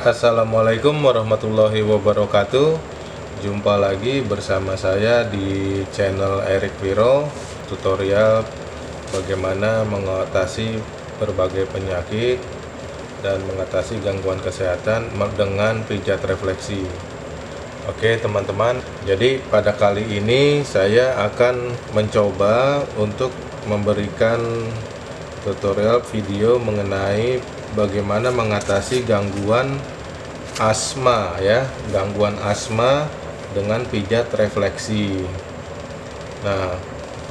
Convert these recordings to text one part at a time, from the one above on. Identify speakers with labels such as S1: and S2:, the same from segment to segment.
S1: Assalamualaikum warahmatullahi wabarakatuh. Jumpa lagi bersama saya di channel Erik Viro, tutorial bagaimana mengatasi berbagai penyakit dan mengatasi gangguan kesehatan dengan pijat refleksi. Oke teman-teman, jadi pada kali ini saya akan mencoba untuk memberikan tutorial video mengenai bagaimana mengatasi gangguan asma ya, gangguan asma dengan pijat refleksi. Nah,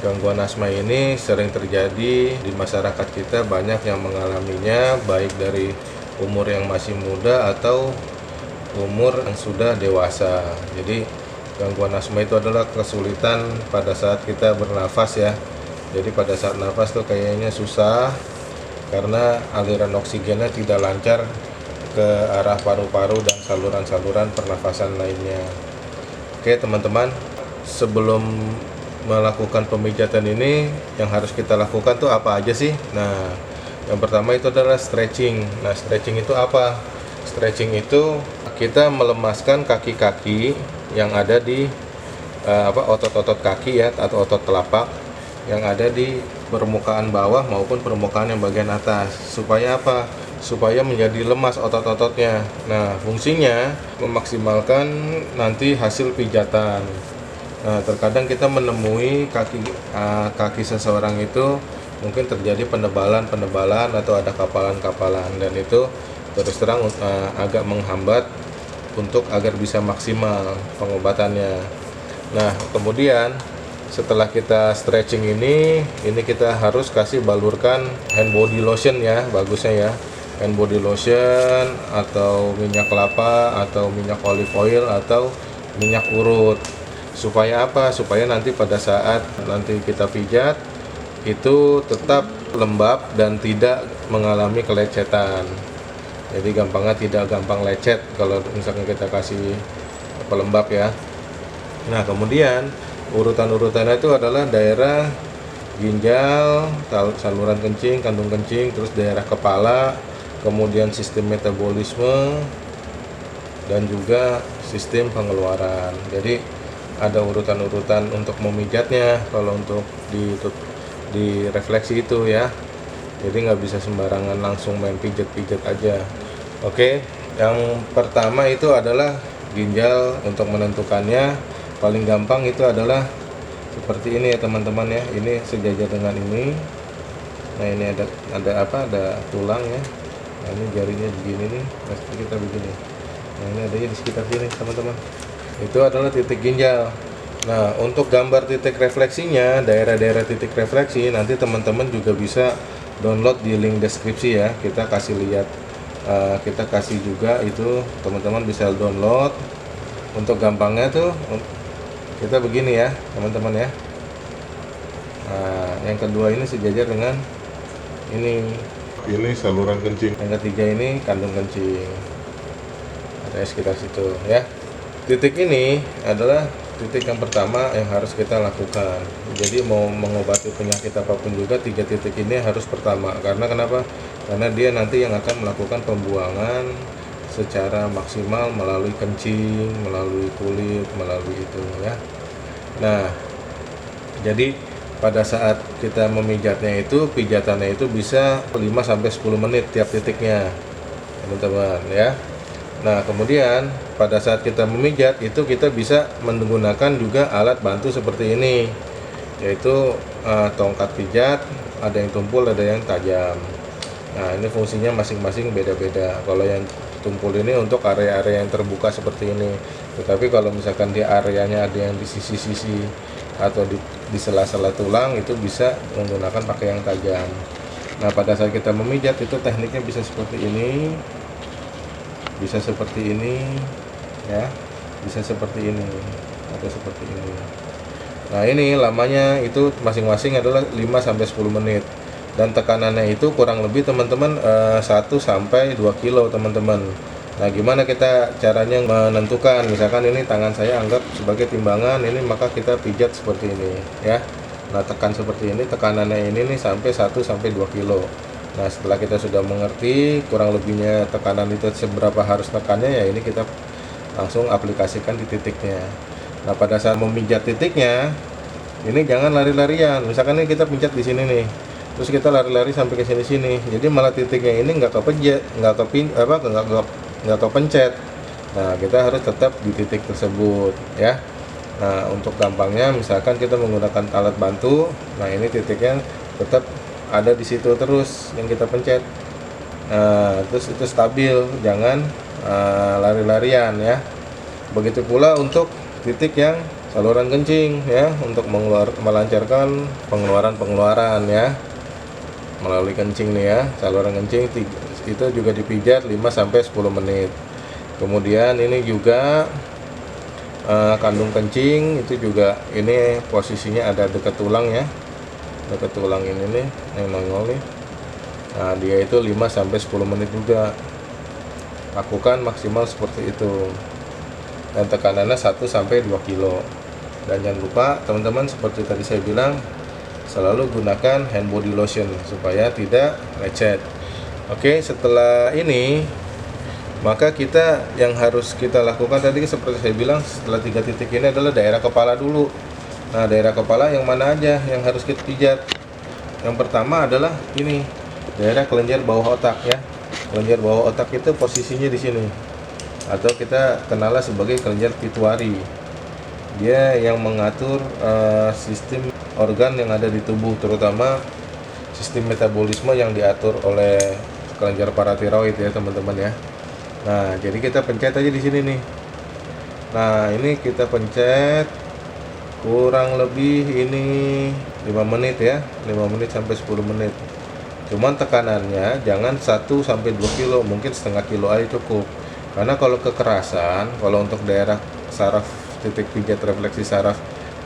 S1: gangguan asma ini sering terjadi di masyarakat kita, banyak yang mengalaminya baik dari umur yang masih muda atau umur yang sudah dewasa. Jadi gangguan asma itu adalah kesulitan pada saat kita bernafas ya. Jadi pada saat nafas tuh kayaknya susah karena aliran oksigennya tidak lancar ke arah paru-paru dan saluran-saluran pernafasan lainnya. Oke teman-teman, sebelum melakukan pemijatan ini yang harus kita lakukan tuh apa aja sih? Nah, yang pertama itu adalah stretching. Nah, stretching itu apa? Stretching itu kita melemaskan kaki-kaki yang ada di otot-otot kaki ya, atau otot telapak yang ada di permukaan bawah maupun permukaan yang bagian atas. Supaya apa? Supaya menjadi lemas otot-ototnya. Nah, fungsinya memaksimalkan nanti hasil pijatan. Nah, terkadang kita menemui kaki seseorang itu mungkin terjadi penebalan atau ada kapalan-kapalan, dan itu terus terang agak menghambat untuk agar bisa maksimal pengobatannya. Nah, kemudian setelah kita stretching ini kita harus kasih balurkan hand body lotion ya, bagusnya ya, hand body lotion atau minyak kelapa atau minyak olive oil atau minyak urut. Supaya apa? Supaya nanti pada saat nanti kita pijat itu tetap lembab dan tidak mengalami kelecetan. Jadi gampangnya tidak gampang lecet kalau misalkan kita kasih pelembab ya. Nah, kemudian urutan-urutannya itu adalah daerah ginjal, saluran kencing, kandung kencing, terus daerah kepala, kemudian sistem metabolisme, dan juga sistem pengeluaran. Jadi ada urutan-urutan untuk memijatnya kalau untuk di refleksi itu ya. Jadi nggak bisa sembarangan langsung main pijat-pijat aja. Oke, yang pertama itu adalah ginjal. Untuk menentukannya paling gampang itu adalah seperti ini ya teman-teman ya. Ini sejajar dengan ini. Nah, ini ada tulang ya. Nah, ini jarinya begini nih. Nah, kita begini. Nah, ini adanya di sekitar sini teman-teman. Itu adalah titik ginjal. Nah, untuk gambar titik refleksinya, daerah-daerah titik refleksi nanti teman-teman juga bisa download di link deskripsi ya. Kita kasih lihat, kita kasih juga itu, teman-teman bisa download. Untuk gampangnya tuh kita begini ya teman-teman ya. Nah, yang kedua ini sejajar dengan ini saluran kencing. Yang ketiga ini kandung kencing. Ada sekitar situ ya. Titik ini adalah titik yang pertama yang harus kita lakukan. Jadi mau mengobati penyakit apapun juga, 3 titik ini harus pertama. Karena kenapa? Karena dia nanti yang akan melakukan pembuangan secara maksimal melalui kencing, melalui kulit, melalui itu ya. Nah, jadi pada saat kita memijatnya itu, pijatannya itu bisa 5-10 menit tiap titiknya teman-teman ya. Nah, kemudian pada saat kita memijat itu kita bisa menggunakan juga alat bantu seperti ini, yaitu tongkat pijat, ada yang tumpul, ada yang tajam. Nah, ini fungsinya masing-masing beda-beda. Kalau yang tumpul ini untuk area-area yang terbuka seperti ini. Tetapi kalau misalkan di areanya ada yang di sisi-sisi atau di sela-sela tulang, itu bisa menggunakan pakai yang tajam. Nah, pada saat kita memijat itu tekniknya bisa seperti ini, bisa seperti ini ya, bisa seperti ini atau seperti ini. Nah, ini lamanya itu masing-masing adalah 5-10 menit. Dan tekanannya itu kurang lebih teman-teman 1-2 kilo teman-teman. Nah, gimana kita caranya menentukan? Misalkan ini tangan saya anggap sebagai timbangan ini, maka kita pijat seperti ini ya. Nah, tekan seperti ini, tekanannya ini nih sampai 1-2 kilo. Nah, setelah kita sudah mengerti kurang lebihnya tekanan itu seberapa harus tekannya, ya ini kita langsung aplikasikan di titiknya. Nah, pada saat memijat titiknya, ini jangan lari-larian. Misalkan ini kita pencet di sini nih, terus kita lari-lari sampai ke sini-sini. Jadi malah titiknya ini nggak kepencet, nggak kepencet. Nah, kita harus tetap di titik tersebut ya. Nah, untuk gampangnya misalkan kita menggunakan alat bantu, nah ini titiknya tetap ada di situ terus yang kita pencet. Nah, terus itu stabil, jangan lari-larian ya. Begitu pula untuk titik yang saluran kencing ya, untuk melancarkan pengeluaran ya melalui kencing nih ya. Saluran kencing itu juga dipijat 5-10 menit. Kemudian ini juga kandung kencing itu juga, ini posisinya ada dekat tulang ya, dekat tulang ini nih yang nongol nih. Nah, dia itu 5-10 menit juga. Lakukan maksimal seperti itu. Dan tekanannya 1-2 kilo. Dan jangan lupa teman-teman, seperti tadi saya bilang, selalu gunakan hand body lotion supaya tidak lecet. Oke, setelah ini maka kita yang harus kita lakukan tadi seperti saya bilang, setelah 3 titik ini adalah daerah kepala dulu. Nah, daerah kepala yang mana aja yang harus kita pijat? Yang pertama adalah ini, daerah kelenjar bawah otak ya. Kelenjar bawah otak itu posisinya di sini, atau kita kenalnya sebagai kelenjar pituitari. Dia yang mengatur sistem organ yang ada di tubuh, terutama sistem metabolisme yang diatur oleh kelenjar paratiroid ya teman-teman ya. Nah, jadi kita pencet aja di sini nih. Nah, ini kita pencet kurang lebih ini 5 menit ya, 5 menit sampai 10 menit. Cuman tekanannya jangan 1-2 kilo, mungkin setengah kilo aja cukup. Karena kalau kekerasan, kalau untuk daerah saraf titik pijat refleksi saraf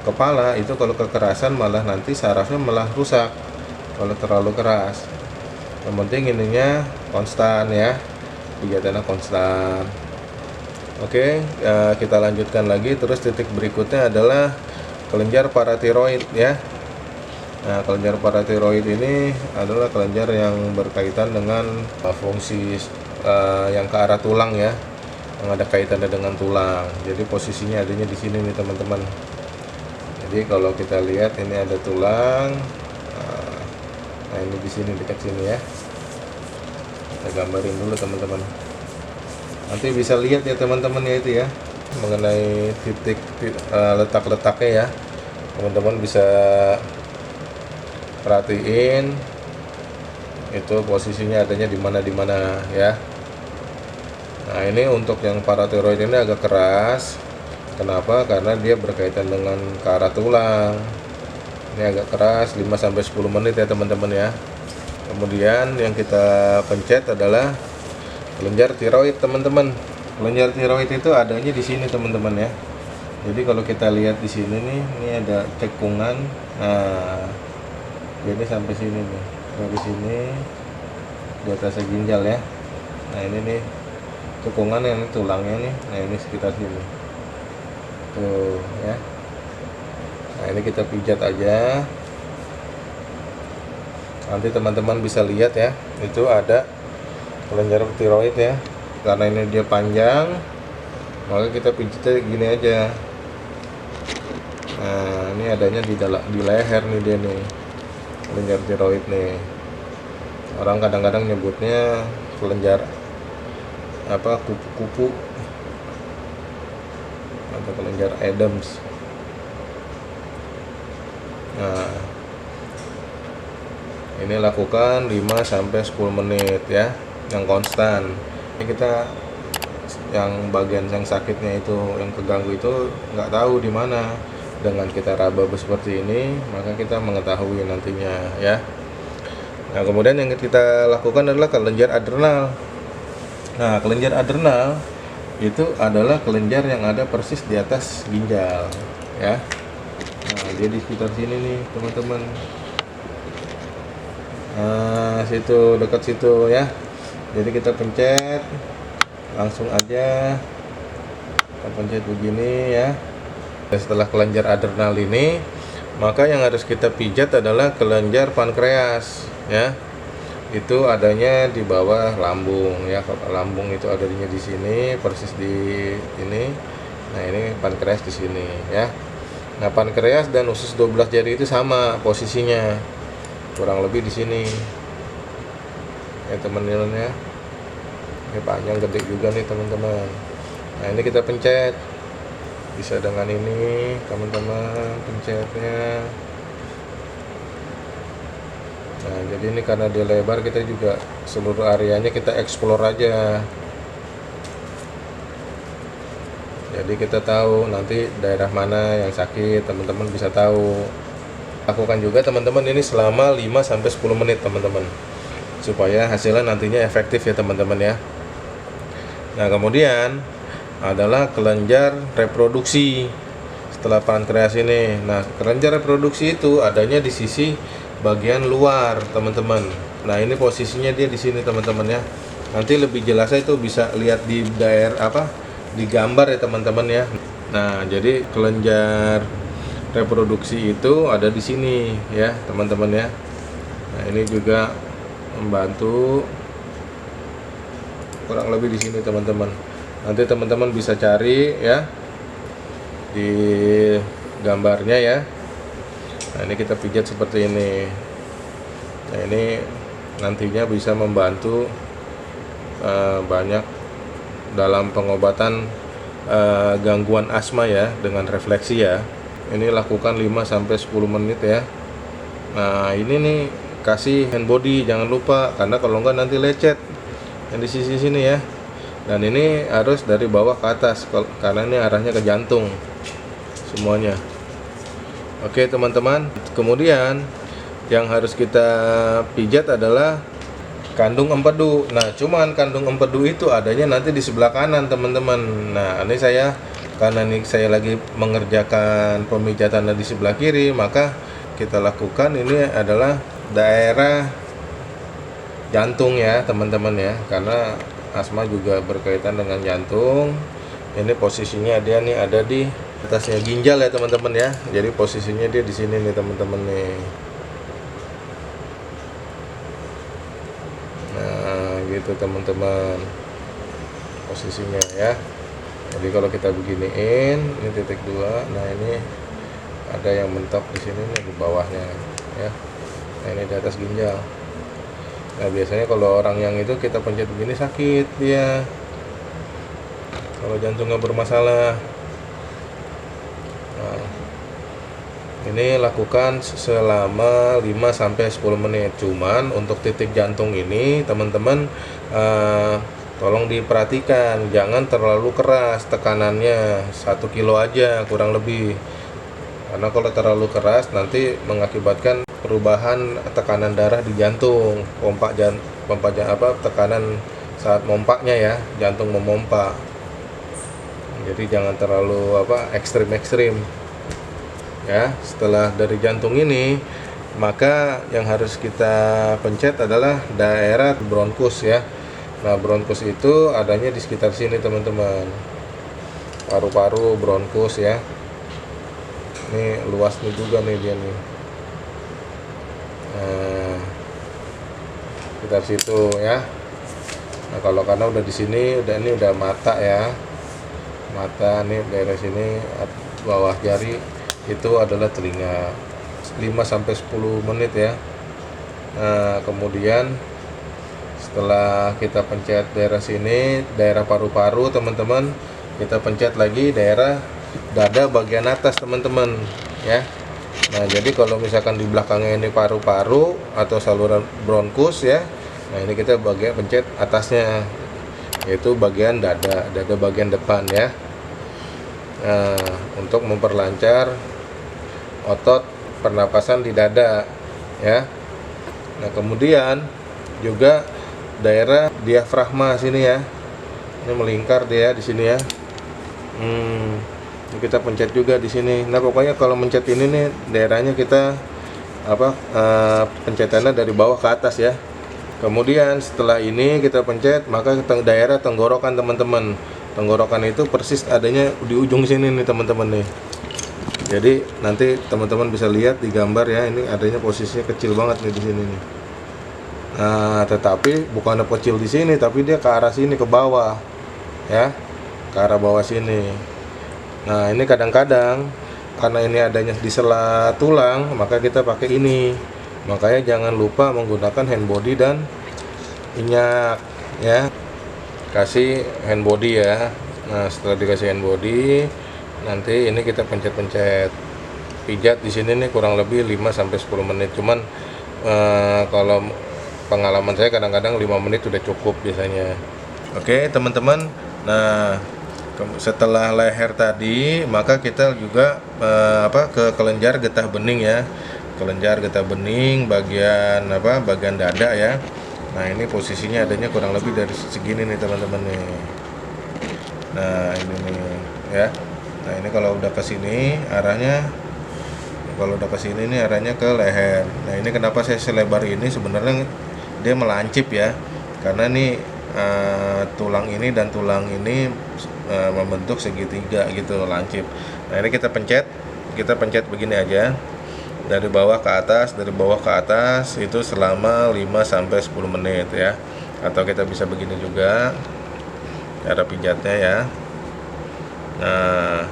S1: kepala itu, kalau kekerasan malah nanti sarafnya malah rusak kalau terlalu keras. Yang penting ininya konstan ya, pijatannya konstan. Oke, kita lanjutkan lagi. Terus titik berikutnya adalah kelenjar paratiroid ya. Nah, kelenjar paratiroid ini adalah kelenjar yang berkaitan dengan fungsi yang ke arah tulang ya, yang ada kaitannya dengan tulang. Jadi posisinya adanya di sini nih teman-teman. Jadi kalau kita lihat ini ada tulang. Nah, ini di sini, dekat sini ya. Kita gambarin dulu teman-teman. Nanti bisa lihat ya teman-teman ya, itu ya, mengenai titik letak-letaknya ya. Teman-teman bisa perhatiin itu posisinya adanya di mana ya. Nah, ini untuk yang paratiroid ini agak keras. Kenapa? Karena dia berkaitan dengan ke arah tulang. Ini agak keras, 5-10 menit ya teman-teman ya. Kemudian yang kita pencet adalah kelenjar tiroid teman-teman. Kelenjar tiroid itu adanya di sini teman-teman ya. Jadi kalau kita lihat di sini nih, ini ada cekungan. Nah, ini sampai sini nih, dari sini di atas ginjal ya. Nah, ini nih cekungan yang tulangnya nih. Nah, ini sekitar sini tuh ya. Nah, ini kita pijat aja. Nanti teman-teman bisa lihat ya, itu ada kelenjar tiroid ya. Karena ini dia panjang, maka kita pijitnya gini aja. Nah, ini adanya di leher nih dia nih, kelenjar tiroid nih. Orang kadang-kadang nyebutnya kelenjar apa, kupu-kupu atau kelenjar Adams. Nah, ini lakukan 5-10 menit ya, yang konstan. Ini kita yang bagian yang sakitnya itu, yang keganggu itu nggak tahu di mana. Dengan kita raba seperti ini, maka kita mengetahui nantinya ya. Nah, kemudian yang kita lakukan adalah kelenjar adrenal. Nah, kelenjar adrenal itu adalah kelenjar yang ada persis di atas ginjal ya. Nah, dia di sekitar sini nih teman-teman. Nah, situ, dekat situ ya. Jadi kita pencet langsung aja, kita pencet begini ya. Setelah kelenjar adrenal ini, maka yang harus kita pijat adalah kelenjar pankreas ya. itu adanya di bawah lambung ya. Lambung itu adanya di sini, persis di ini. Nah, ini pankreas di sini ya. Nah, pankreas dan usus 12 jari itu sama posisinya, kurang lebih di sini ya teman-teman ya. Ini panjang gede juga nih teman-teman. Nah, ini kita pencet, bisa dengan ini teman-teman pencetnya. Nah, jadi ini karena dia lebar, kita juga seluruh areanya kita explore aja. Jadi kita tahu nanti daerah mana yang sakit, teman-teman bisa tahu. Lakukan juga teman-teman ini selama 5 sampai 10 menit teman-teman. Supaya hasilnya nantinya efektif ya teman-teman ya. Nah, kemudian adalah kelenjar reproduksi setelah pankreas ini. Nah, kelenjar reproduksi itu adanya di sisi bagian luar teman-teman. Nah, ini posisinya dia di sini teman-teman ya. Nanti lebih jelasnya itu bisa lihat di daerah di gambar ya teman-teman ya. Nah, jadi kelenjar reproduksi itu ada di sini ya teman-teman ya. Nah, ini juga membantu kurang lebih di sini teman-teman. Nanti teman-teman bisa cari ya di gambarnya ya. Nah, ini kita pijat seperti ini. Nah, ini nantinya bisa membantu banyak dalam pengobatan gangguan asma ya dengan refleksi ya. Ini lakukan 5 sampai 10 menit ya. Nah, ini nih kasih hand body jangan lupa, karena kalau enggak nanti lecet yang di sisi sini ya. Dan ini harus dari bawah ke atas karena ini arahnya ke jantung semuanya. Oke teman-teman, kemudian yang harus kita pijat adalah kandung empedu. Nah, cuman kandung empedu itu adanya nanti di sebelah kanan teman-teman. Nah, ini karena saya lagi mengerjakan pemijatan di sebelah kiri, maka kita lakukan ini adalah daerah jantung ya teman-teman ya, karena asma juga berkaitan dengan jantung. Ini posisinya dia nih ada di atasnya ginjal ya teman-teman ya. Jadi posisinya dia di sini nih teman-teman nih. Nah, gitu teman-teman posisinya ya. Jadi kalau kita beginiin, ini titik 2. Nah, ini ada yang mentok di sini nih di bawahnya ya. Nah, ini di atas ginjal. Nah, biasanya kalau orang yang itu kita pencet begini sakit dia kalau jantungnya bermasalah. Nah, ini lakukan selama 5 sampai 10 menit. Cuman untuk titik jantung ini teman-teman tolong diperhatikan, jangan terlalu keras tekanannya, 1 kilo aja kurang lebih. Karena kalau terlalu keras nanti mengakibatkan perubahan tekanan darah di jantung, tekanan saat mompaknya ya, jantung memompa. Jadi jangan terlalu ekstrim ya. Setelah dari jantung ini, maka yang harus kita pencet adalah daerah bronkus ya. Nah, bronkus itu adanya di sekitar sini teman-teman, paru-paru bronkus ya. Ini luas nih juga nih dia nih. Nah, sekitar situ ya. Nah, kalau karena udah di sini, ini udah mata ya. Mata nih daerah sini bawah jari itu adalah telinga. 5 sampai 10 menit ya. Nah, kemudian setelah kita pencet daerah sini, daerah paru-paru teman-teman, kita pencet lagi daerah dada bagian atas teman-teman ya. Nah, jadi kalau misalkan di belakangnya ini paru-paru atau saluran bronkus ya, nah ini kita pencet atasnya, yaitu bagian dada bagian depan ya. Nah, untuk memperlancar otot pernapasan di dada ya. Nah, kemudian juga daerah diafragma sini ya, ini melingkar dia di sini ya. Kita pencet juga di sini. Nah, pokoknya kalau mencet ini nih daerahnya kita pencetannya dari bawah ke atas ya. Kemudian setelah ini kita pencet, maka daerah tenggorokan teman-teman. Tenggorokan itu persis adanya di ujung sini nih teman-teman nih. Jadi nanti teman-teman bisa lihat di gambar ya, ini adanya posisinya kecil banget nih di sini nih. Nah, tetapi bukan kecil di sini, tapi dia ke arah sini, ke bawah, ya, ke arah bawah sini. Nah, ini kadang-kadang karena ini adanya di sela tulang, maka kita pakai ini. Makanya jangan lupa menggunakan hand body dan minyak, ya. Kasih hand body ya. Nah, setelah dikasih hand body, nanti ini kita pencet-pencet. Pijat di sini nih kurang lebih 5 sampai 10 menit. Cuman kalau pengalaman saya kadang-kadang 5 menit sudah cukup biasanya. Oke, teman-teman. Nah, setelah leher tadi, maka kita juga ke kelenjar getah bening ya. Kelenjar getah bening bagian bagian dada ya. Nah, ini posisinya adanya kurang lebih dari segini nih teman-teman nih. Nah, ini nih ya. Nah, ini kalau udah ke sini arahnya, kalau udah ke sini nih arahnya ke leher. Nah, ini kenapa saya selebar ini, sebenarnya dia melancip ya. Karena nih tulang ini dan tulang ini membentuk segitiga gitu, lancip. Nah, ini kita pencet begini aja. Dari bawah ke atas, dari bawah ke atas itu selama 5 sampai 10 menit ya. Atau kita bisa begini juga cara pijatnya ya. Nah,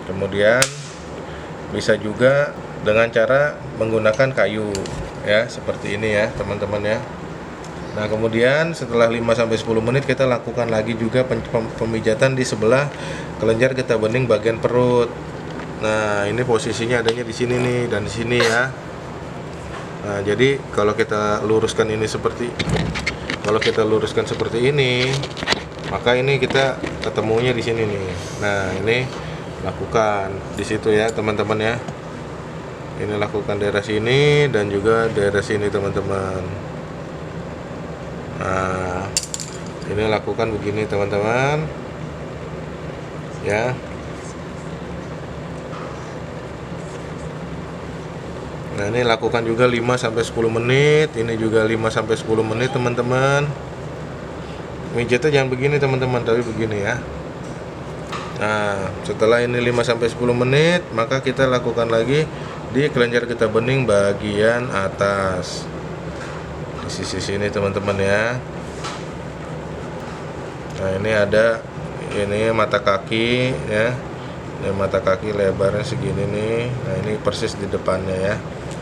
S1: kemudian bisa juga dengan cara menggunakan kayu ya, seperti ini ya teman-teman ya. Nah, kemudian setelah 5 sampai 10 menit kita lakukan lagi juga pemijatan di sebelah kelenjar getah bening bagian perut. Nah, ini posisinya adanya di sini nih dan di sini ya. Nah, jadi kalau kita luruskan seperti ini, maka ini kita ketemunya di sini nih. Nah, ini lakukan di situ ya teman-teman ya. Ini lakukan daerah sini dan juga daerah sini teman-teman. Nah, ini lakukan begini teman-teman ya. Nah, ini lakukan juga 5 sampai 10 menit. Ini juga 5 sampai 10 menit teman-teman. Mijitnya jangan begini teman-teman, tapi begini ya. Nah, setelah ini 5 sampai 10 menit, maka kita lakukan lagi di kelenjar getah bening bagian atas. Di sisi sini teman-teman ya. Nah, ini mata kaki ya. Ini mata kaki lebarnya segini nih. Nah, ini persis di depannya ya.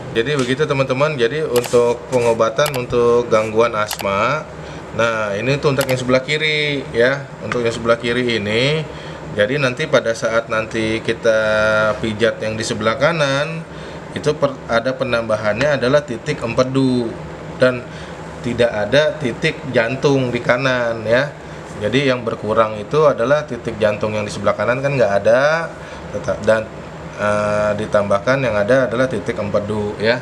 S1: Jadi begitu teman-teman. Jadi untuk pengobatan untuk gangguan asma, nah ini tuh untuk yang sebelah kiri ya. Untuk yang sebelah kiri ini, jadi nanti pada saat nanti kita pijat yang di sebelah kanan, itu ada penambahannya adalah titik empedu dan tidak ada titik jantung di kanan ya. Jadi yang berkurang itu adalah titik jantung yang di sebelah kanan kan nggak ada, dan ditambahkan yang ada adalah titik empedu ya.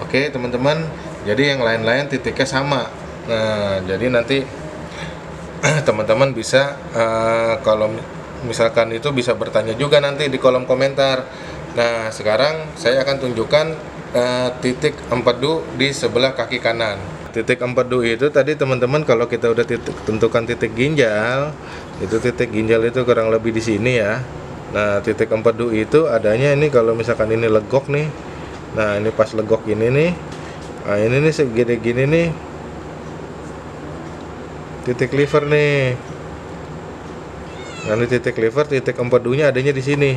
S1: Oke teman-teman, jadi yang lain-lain titiknya sama. Nah, jadi nanti teman-teman bisa kalau misalkan itu bisa bertanya juga nanti di kolom komentar. Nah, sekarang saya akan tunjukkan titik empedu di sebelah kaki kanan. Titik empedu itu tadi teman-teman, kalau kita udah tentukan titik ginjal, itu titik ginjal itu kurang lebih di sini ya. Nah, titik empedu itu adanya ini kalau misalkan ini legok nih. Nah, ini pas legok ini nih. Nah, ini nih segini-gini nih. Titik liver nih. Nah, ini titik liver, titik empedunya adanya di sini.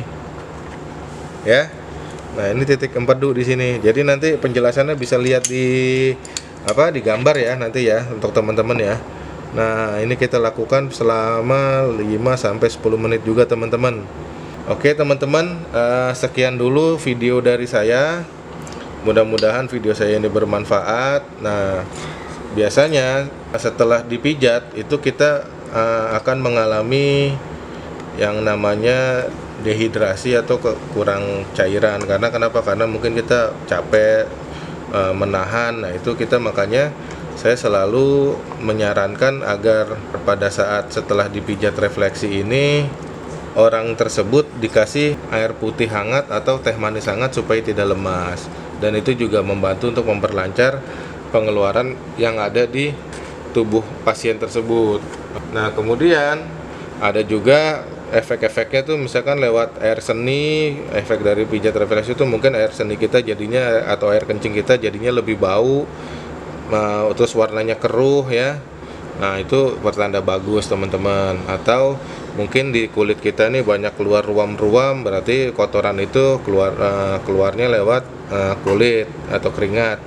S1: Ya. Nah, ini titik empedu di sini. Jadi nanti penjelasannya bisa lihat di gambar ya nanti ya untuk teman-teman ya. Nah, ini kita lakukan selama 5 sampai 10 menit juga teman-teman. Oke teman-teman, sekian dulu video dari saya. Mudah-mudahan video saya ini bermanfaat. Nah, biasanya setelah dipijat itu kita akan mengalami yang namanya dehidrasi atau kurang cairan. Karena kenapa? Karena mungkin kita capek menahan. Nah, itu kita makanya saya selalu menyarankan agar pada saat setelah dipijat refleksi ini, orang tersebut dikasih air putih hangat atau teh manis hangat supaya tidak lemas, dan itu juga membantu untuk memperlancar pengeluaran yang ada di tubuh pasien tersebut. Nah, kemudian ada juga efek-efeknya tuh, misalkan lewat air seni. Efek dari pijat refleksi itu mungkin air seni kita jadinya atau air kencing kita jadinya lebih bau terus warnanya keruh ya. Nah, itu pertanda bagus teman-teman. Atau mungkin di kulit kita nih banyak keluar ruam-ruam, berarti kotoran itu keluarnya lewat kulit atau keringat.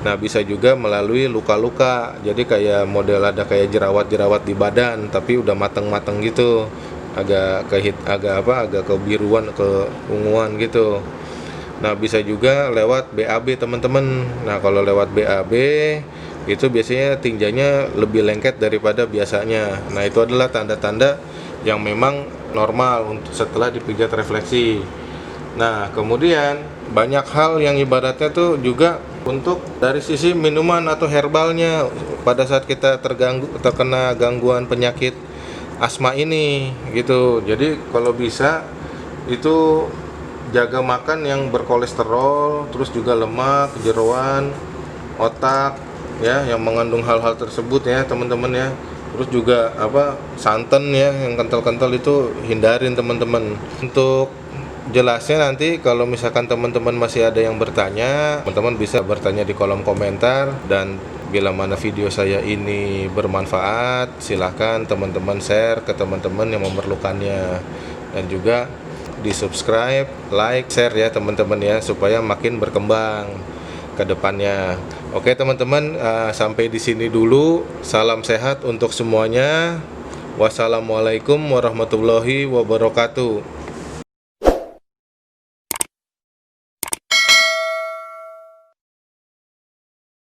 S1: Nah, bisa juga melalui luka-luka. Jadi kayak model ada kayak jerawat-jerawat di badan, tapi udah mateng-mateng gitu. Agak kebiruan, keunguan gitu. Nah, bisa juga lewat BAB teman-teman. Nah, kalau lewat BAB itu biasanya tinjanya lebih lengket daripada biasanya. Nah, itu adalah tanda-tanda yang memang normal untuk setelah dipijat refleksi. Nah, kemudian banyak hal yang ibaratnya tuh juga untuk dari sisi minuman atau herbalnya pada saat kita terkena gangguan penyakit asma ini gitu. Jadi kalau bisa itu jaga makan yang berkolesterol, terus juga lemak, jeroan, otak ya yang mengandung hal-hal tersebut ya teman-teman ya. Terus juga santan ya yang kental-kental itu hindarin teman-teman. Untuk jelasnya nanti kalau misalkan teman-teman masih ada yang bertanya, teman-teman bisa bertanya di kolom komentar. Dan bila mana video saya ini bermanfaat, silahkan teman-teman share ke teman-teman yang memerlukannya. Dan juga di subscribe, like, share ya teman-teman ya, supaya makin berkembang ke depannya. Oke teman-teman, sampai di sini dulu. Salam sehat untuk semuanya. Wassalamualaikum warahmatullahi wabarakatuh.